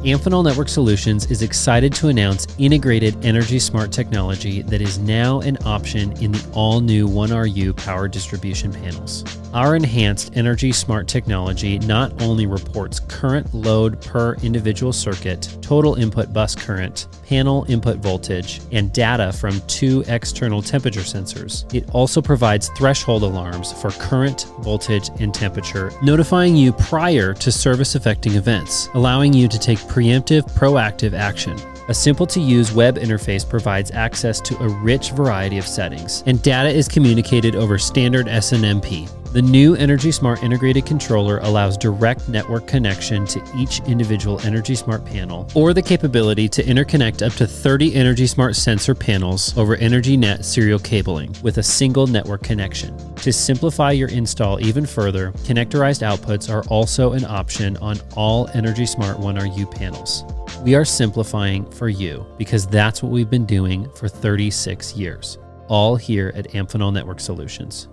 Amphenol Network Solutions is excited to announce integrated nrgSMART technology that is now an option in the all-new 1RU power distribution panels. Our enhanced nrgSMART technology not only reports current load per individual circuit, total input bus current, panel input voltage, and data from 2 external temperature sensors. It also provides threshold alarms for current, voltage, and temperature, notifying you prior to service-affecting events, allowing you to take preemptive, proactive action. A simple-to-use web interface provides access to a rich variety of settings, and data is communicated over standard SNMP. The new nrgSMART integrated controller allows direct network connection to each individual nrgSMART panel, or the capability to interconnect up to 30 nrgSMART sensor panels over nrgNET serial cabling with a single network connection. To simplify your install even further, connectorized outputs are also an option on all nrgSMART 1RU panels. We are simplifying for you because that's what we've been doing for 36 years, all here at Amphenol Network Solutions.